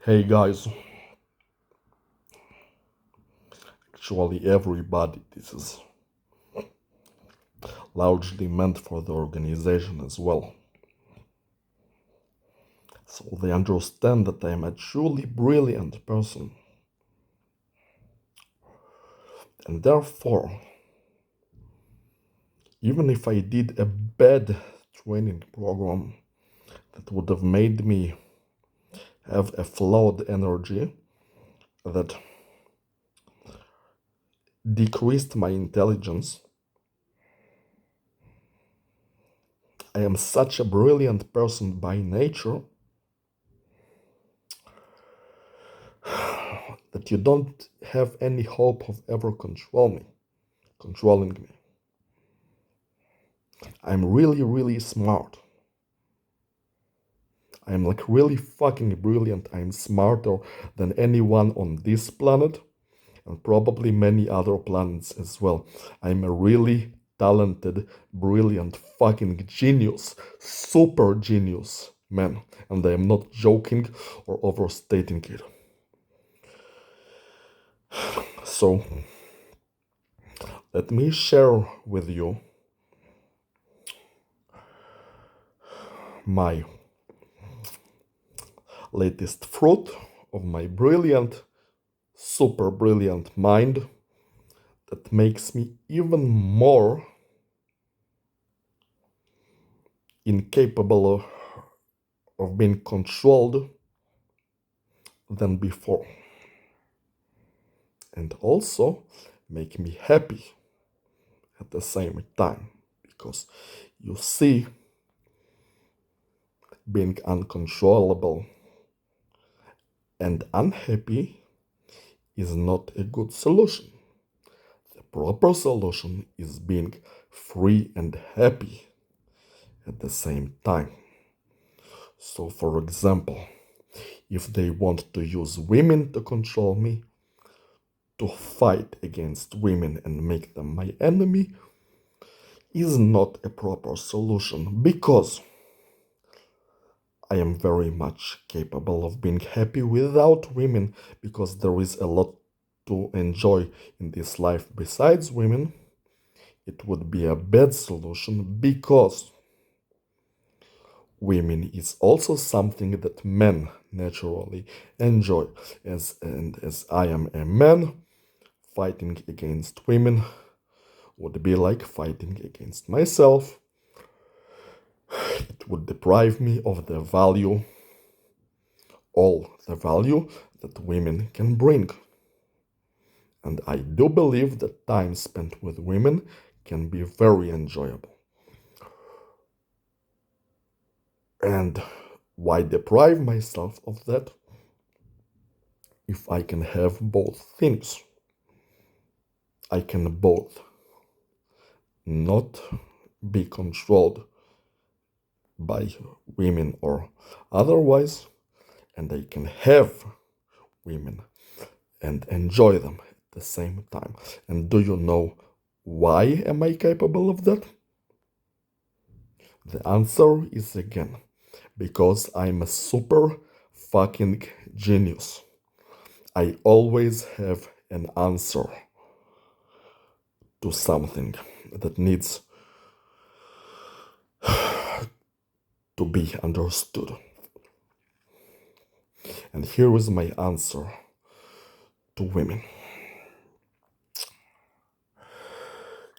Hey guys, actually everybody, this is largely meant for the organization as well. So they understand that I am a truly brilliant person. And therefore, even if I did a bad training program that would have made me have a flawed energy that decreased my intelligence, I am such a brilliant person by nature that you don't have any hope of ever controlling me. I'm really, really smart. I'm like really fucking brilliant. I'm smarter than anyone on this planet and probably many other planets as well. I'm a really talented, brilliant, fucking genius, super genius man. And I am not joking or overstating it. So, let me share with you my latest fruit of my brilliant, super brilliant mind that makes me even more incapable of being controlled than before. And also make me happy at the same time. Because you see, being uncontrollable and unhappy is not a good solution. The proper solution is being free and happy at the same time. So, for example, if they want to use women to control me, to fight against women and make them my enemy, is not a proper solution because I am very much capable of being happy without women because there is a lot to enjoy in this life besides women. It would be a bad solution because women is also something that men naturally enjoy. As I am a man, fighting against women would be like fighting against myself. It would deprive me of the value, all the value that women can bring. And I do believe that time spent with women can be very enjoyable. And why deprive myself of that if I can have both things? I can both not be controlled by women or otherwise, and I can have women and enjoy them at the same time. And do you know why am I capable of that? The answer is again, because I'm a super fucking genius. I always have an answer to something that needs to be understood. And here is my answer to women.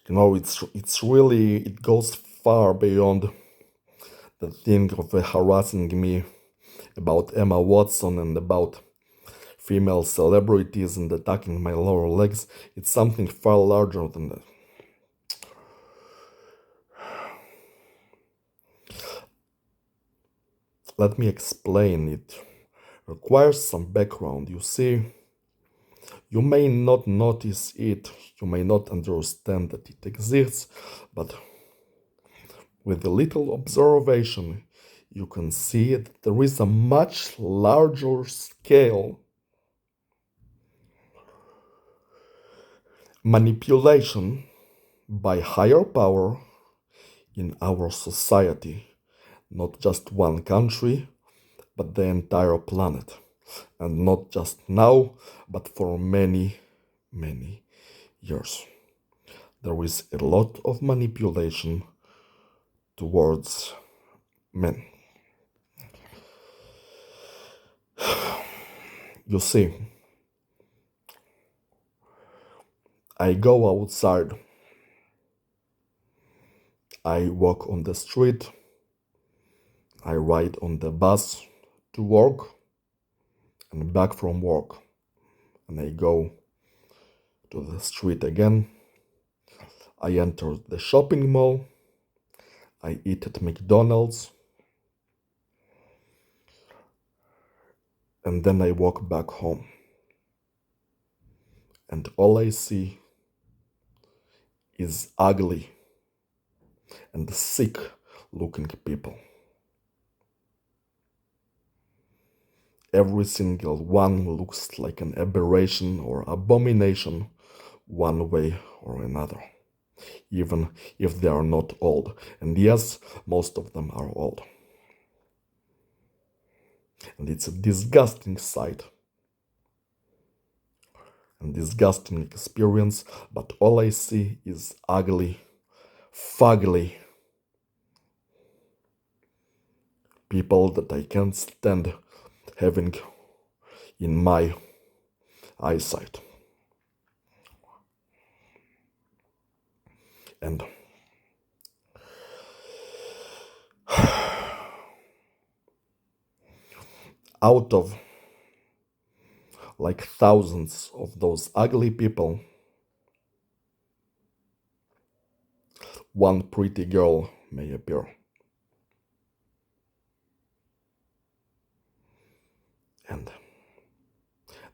You know, it's really, it goes far beyond the thing of harassing me about Emma Watson and about female celebrities and attacking my lower legs. It's something far larger than that. Let me explain. It requires some background. You see, you may not notice it, you may not understand that it exists, but with a little observation, you can see that there is a much larger scale manipulation by higher power in our society, not just one country, but the entire planet. And not just now, but for many, many years. There is a lot of manipulation towards men. You see, I go outside, I walk on the street, I ride on the bus to work and back from work, and I go to the street again. I enter the shopping mall, I eat at McDonald's, and then I walk back home. And all I see is ugly and sick looking people. Every single one looks like an aberration or abomination one way or another, even if they are not old. And yes, most of them are old. And it's a disgusting sight and disgusting experience, but all I see is ugly, fugly people that I can't stand having in my eyesight. And out of like thousands of those ugly people, one pretty girl may appear. And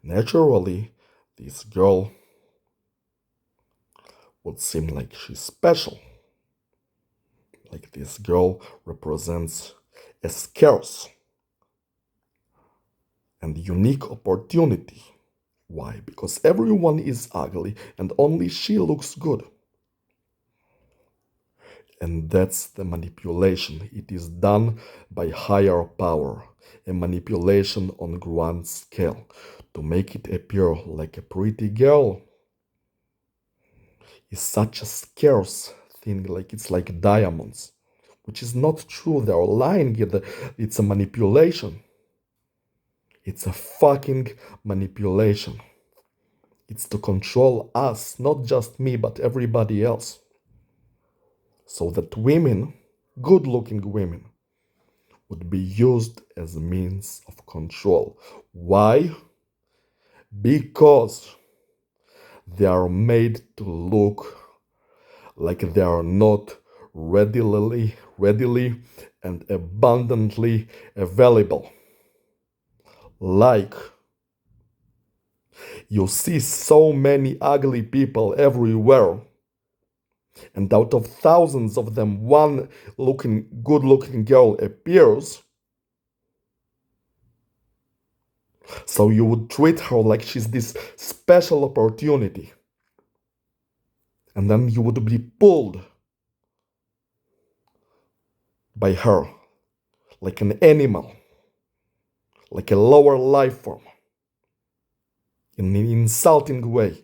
naturally, this girl would seem like she's special. Like this girl represents a scarce and unique opportunity. Why? Because everyone is ugly and only she looks good. And that's the manipulation. It is done by higher power, a manipulation on grand scale, to make it appear like a pretty girl is such a scarce thing, like it's like diamonds, which is not true. They're lying. It's a manipulation. It's a fucking manipulation. It's to control us, not just me, but everybody else. So that women, good-looking women, would be used as a means of control. Why? Because they are made to look like they are not readily and abundantly available. Like you see so many ugly people everywhere, and out of thousands of them, one good-looking girl appears. So you would treat her like she's this special opportunity. And then you would be pulled by her like an animal, like a lower life form, in an insulting way.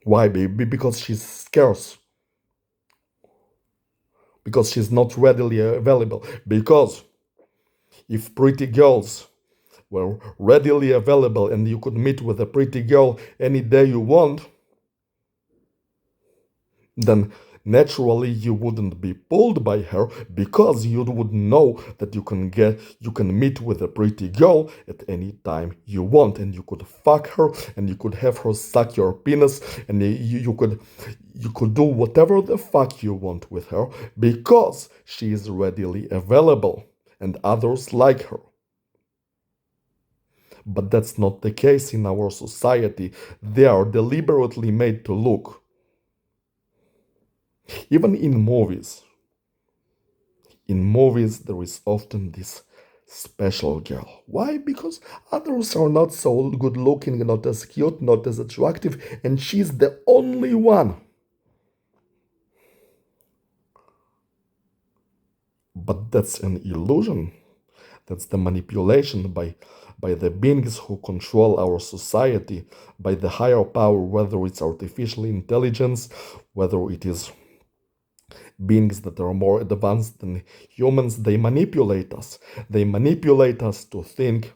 Why, baby? Because she's scarce. Because she's not readily available. Because if pretty girls were readily available and you could meet with a pretty girl any day you want, then naturally you wouldn't be pulled by her, because you would know that you can meet with a pretty girl at any time you want, and you could fuck her, and you could have her suck your penis, and you could do whatever the fuck you want with her, because she is readily available and others like her. But that's not the case in our society. They are deliberately made to look. Even in movies, there is often this special girl. Why? Because others are not so good looking, not as cute, not as attractive, and she's the only one. But that's an illusion. That's the manipulation by the beings who control our society, by the higher power, whether it's artificial intelligence, whether it is beings that are more advanced than humans. They manipulate us. They manipulate us to think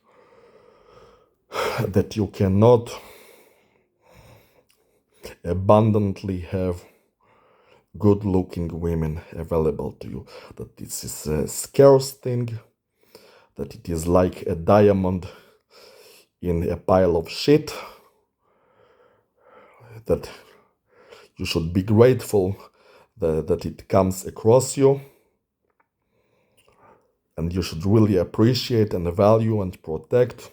that you cannot abundantly have good looking women available to you, that this is a scarce thing, that it is like a diamond in a pile of shit, that you should be grateful that it comes across you, and you should really appreciate and value and protect.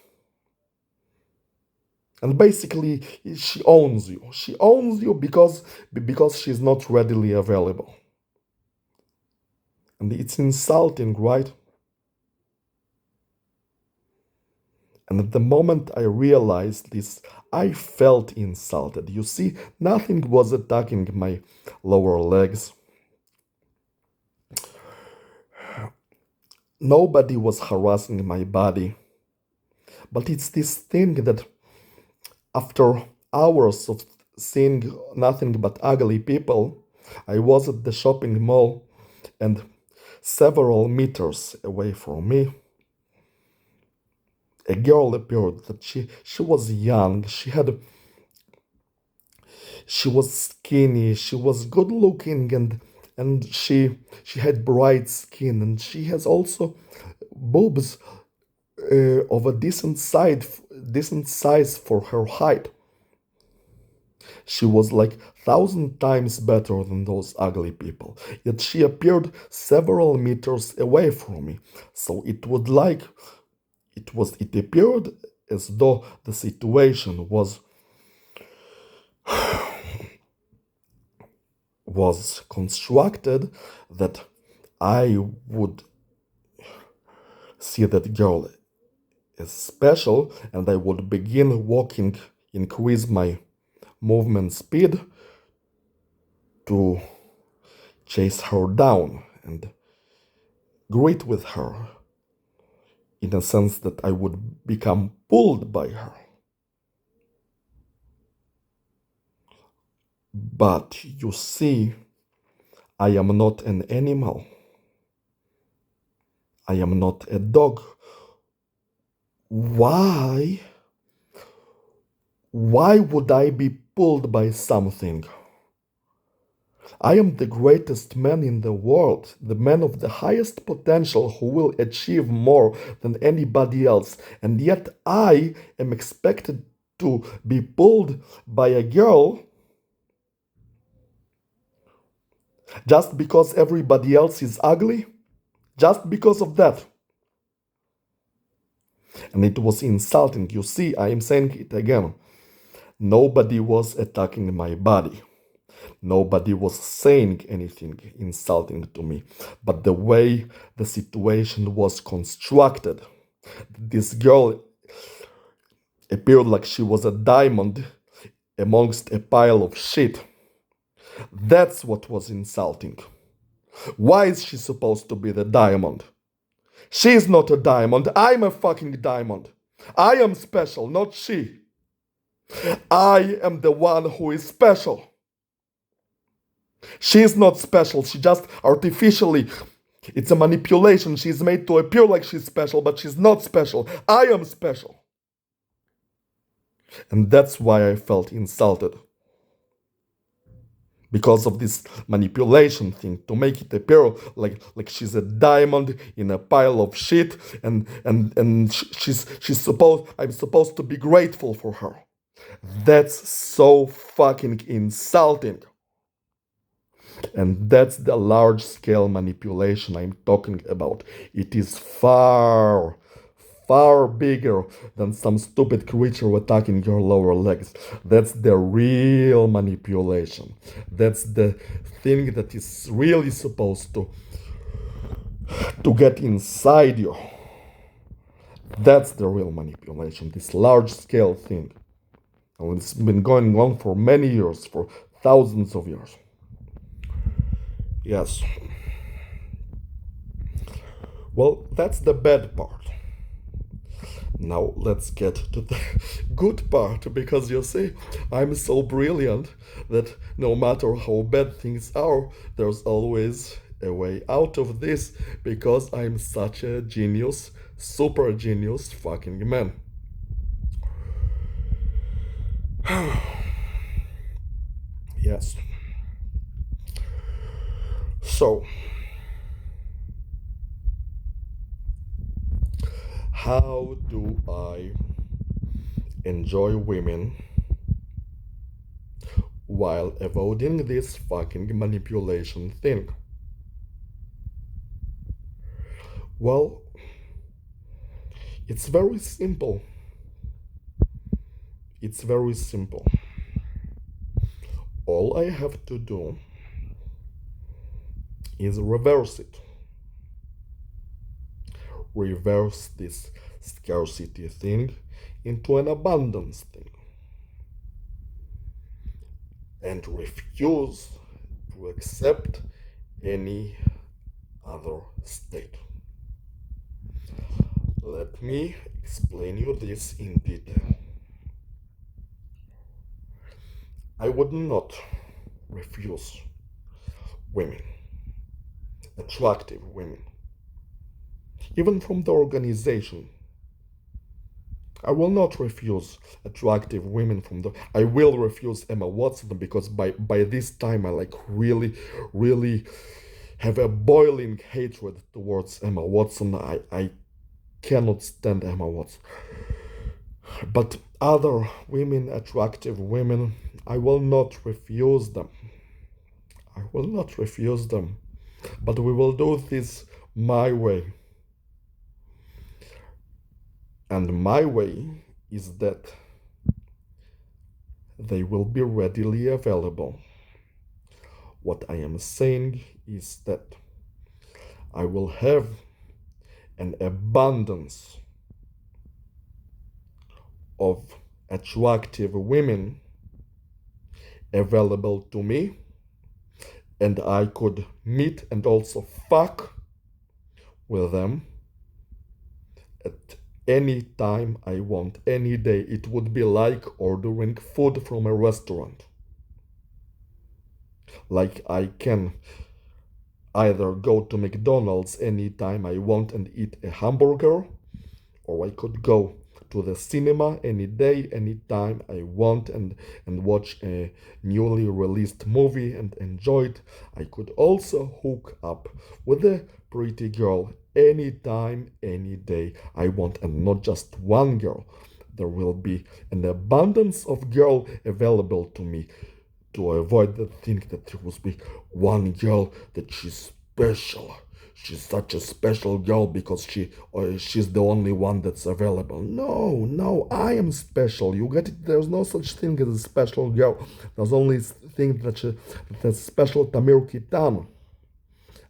And basically, she owns you. She owns you because she's not readily available. And it's insulting, right? And at the moment I realized this, I felt insulted. You see, nothing was attacking my lower legs. Nobody was harassing my body. But it's this thing that after hours of seeing nothing but ugly people, I was at the shopping mall, and several meters away from me, a girl appeared. That she was young, she was skinny, she was good looking, and she had bright skin, and she has also boobs of a decent size for her height. She was like 1,000 times better than those ugly people. Yet she appeared several meters away from me. So it appeared as though the situation was constructed that I would see that girl as special, and I would begin walking, increase my movement speed to chase her down and greet with her, in a sense that I would become pulled by her. But you see, I am not an animal. I am not a dog. Why would I be pulled by something? I am the greatest man in the world, the man of the highest potential who will achieve more than anybody else, and yet I am expected to be pulled by a girl just because everybody else is ugly? Just because of that. And it was insulting. You see, I am saying it again. Nobody was attacking my body. Nobody was saying anything insulting to me. But the way the situation was constructed, this girl appeared like she was a diamond amongst a pile of shit. That's what was insulting. Why is she supposed to be the diamond? She's not a diamond. I'm a fucking diamond. I am special, not she. I am the one who is special. She's not special. She just artificially, it's a manipulation. She's made to appear like she's special, but she's not special. I am special. And that's why I felt insulted. Because of this manipulation thing, to make it appear like she's a diamond in a pile of shit, and I'm supposed to be grateful for her. That's so fucking insulting. And that's the large scale manipulation I'm talking about. It is far bigger than some stupid creature attacking your lower legs. That's the real manipulation. That's the thing that is really supposed to get inside you. That's the real manipulation, this large scale thing. And it's been going on for many years, for thousands of years. Yes. Well, that's the bad part. Now let's get to the good part because you see, I'm so brilliant that no matter how bad things are, there's always a way out of this because I'm such a genius, super genius fucking man. Yes. So, how do I enjoy women while avoiding this fucking manipulation thing? Well, it's very simple. It's very simple. All I have to do is reverse it. Reverse this scarcity thing into an abundance thing. And refuse to accept any other state. Let me explain you this in detail. I would not refuse women, attractive women, even from the organization. I will not refuse attractive women from the. I will refuse Emma Watson because by this time I like really have a boiling hatred towards Emma Watson. I cannot stand Emma Watson. But other women, attractive women, I will not refuse them. I will not refuse them. But we will do this my way. And my way is that they will be readily available. What I am saying is that I will have an abundance of attractive women available to me, and I could meet and also fuck with them at any time I want, any day. It would be like ordering food from a restaurant. Like I can either go to McDonald's anytime I want and eat a hamburger, or I could go to the cinema any day, anytime I want and watch a newly released movie and enjoy it. I could also hook up with a pretty girl anytime, any day I want, and not just one girl. There will be an abundance of girl available to me to avoid the thing that there must be one girl that she's special. She's such a special girl because she's the only one that's available. No, no, I am special. You get it? There's no such thing as a special girl. There's only thing that's special Tamir Kitan.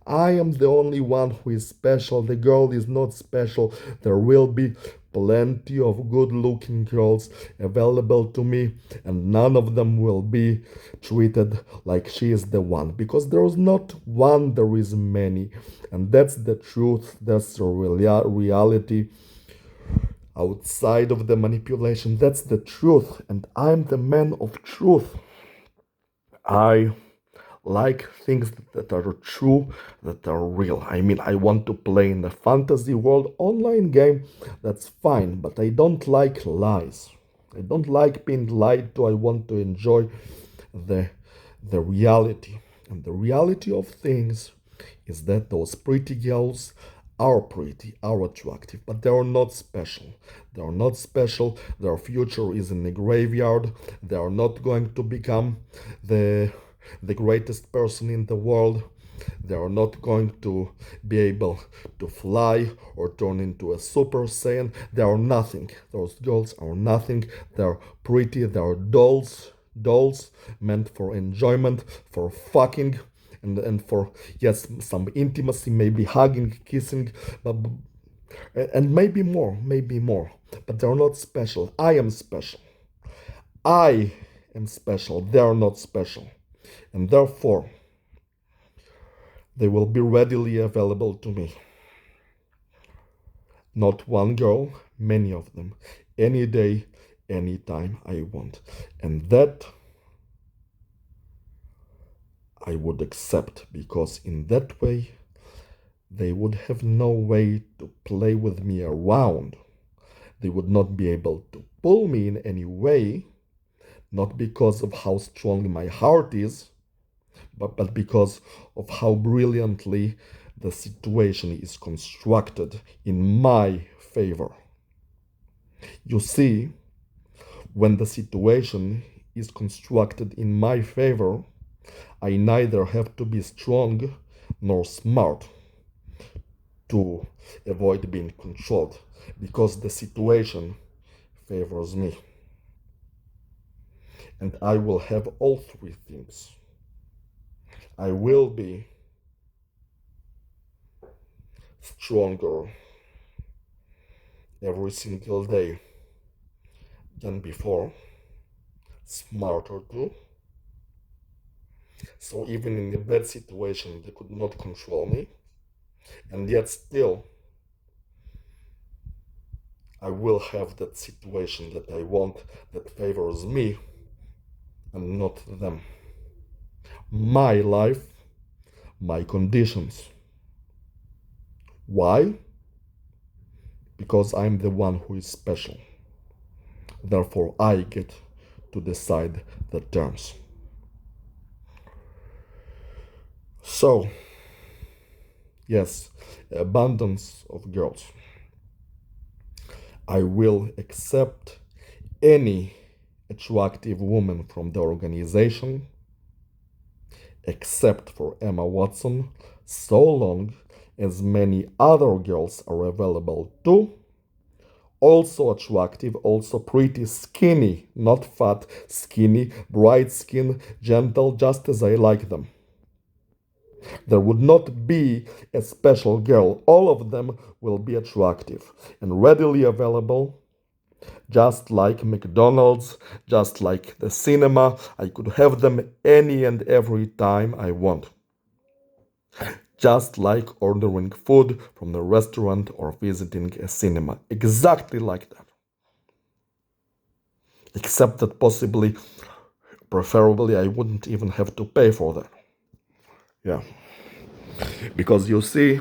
I am the only one who is special. The girl is not special. There will be plenty of good looking girls available to me, and none of them will be treated like she is the one. Because there is not one, there is many. And that's the truth, that's the reality. Outside of the manipulation, that's the truth. And I'm the man of truth. I like things that are true, that are real. I mean, I want to play in a fantasy world online game, that's fine, but I don't like lies. I don't like being lied to. I want to enjoy the the reality. And the reality of things is that those pretty girls are pretty, are attractive, but they are not special. They are not special. Their future is in the graveyard. They are not going to become the greatest person in the world. They are not going to be able to fly or turn into a Super Saiyan. They are nothing. Those girls are nothing. They're pretty. They're dolls. Dolls meant for enjoyment, for fucking, and for, yes, some intimacy, maybe hugging, kissing, but, and maybe more, maybe more. But they're not special. I am special. I am special. They are not special. And therefore, they will be readily available to me. Not one girl, many of them. Any day, any time I want. And that I would accept, because in that way they would have no way to play with me around. They would not be able to pull me in any way, not because of how strong my heart is, but because of how brilliantly the situation is constructed in my favor. You see, when the situation is constructed in my favor, I neither have to be strong nor smart to avoid being controlled, because the situation favors me. And I will have all three things. I will be stronger every single day than before, smarter too. So even in a bad situation, they could not control me. And yet still, I will have that situation that I want, that favors me and not them. My life, my conditions. Why? Because I'm the one who is special. Therefore, I get to decide the terms. So, yes, abundance of girls. I will accept any attractive woman from the organization, except for Emma Watson, so long as many other girls are available too. Also attractive, also pretty, skinny, not fat, skinny, bright skin, gentle, just as I like them. There would not be a special girl. All of them will be attractive and readily available, just like McDonald's, just like the cinema. I could have them any and every time I want. Just like ordering food from the restaurant or visiting a cinema. Exactly like that. Except that possibly, preferably, I wouldn't even have to pay for that. Yeah. Because you see,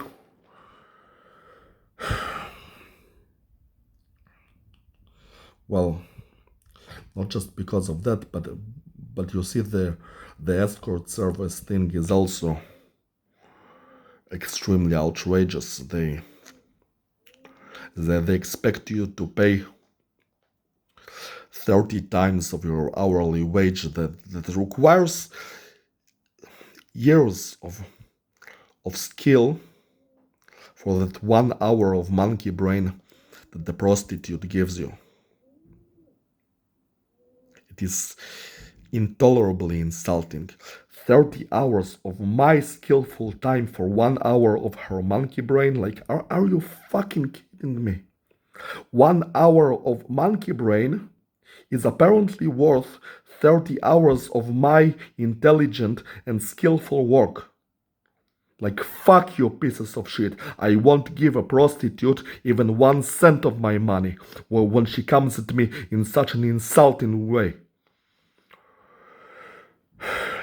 well, not just because of that, but you see, the escort service thing is also extremely outrageous. They expect you to pay 30 times of your hourly wage that requires years of skill for that 1 hour of monkey brain that the prostitute gives you. It is intolerably insulting. 30 hours of my skillful time for 1 hour of her monkey brain? Like, are you fucking kidding me? 1 hour of monkey brain is apparently worth 30 hours of my intelligent and skillful work. Like, fuck you, pieces of shit. I won't give a prostitute even 1 cent of my money when she comes at me in such an insulting way.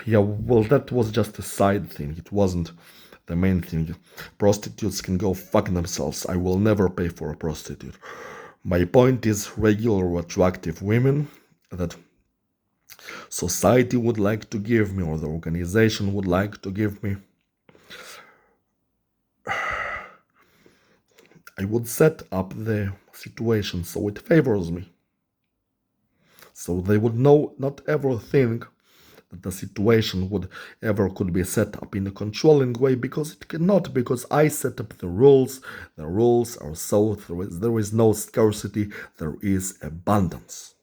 Yeah, well, that was just a side thing. It wasn't the main thing. Prostitutes can go fuck themselves. I will never pay for a prostitute. My point is regular attractive women that society would like to give me, or the organization would like to give me. I would set up the situation so it favors me. So they would not ever think that the situation could be set up in a controlling way, because it cannot, because I set up the rules. The rules are so there is no scarcity, there is abundance.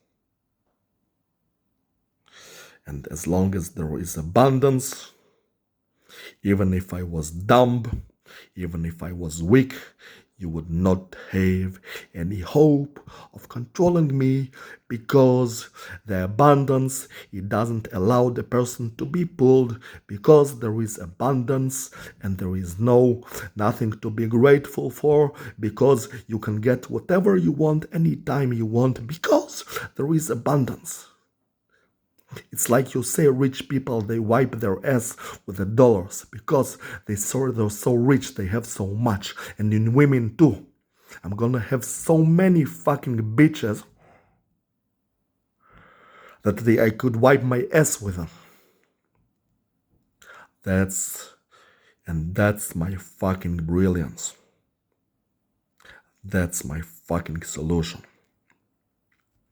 And as long as there is abundance, even if I was dumb, even if I was weak, you would not have any hope of controlling me, because the abundance, it doesn't allow the person to be pulled, because there is abundance and there is nothing to be grateful for, because you can get whatever you want anytime you want, because there is abundance. It's like you say rich people, they wipe their ass with the dollars because they're so rich, they have so much. And in women too. I'm gonna have so many fucking bitches that I could wipe my ass with them. That's my fucking brilliance. That's my fucking solution.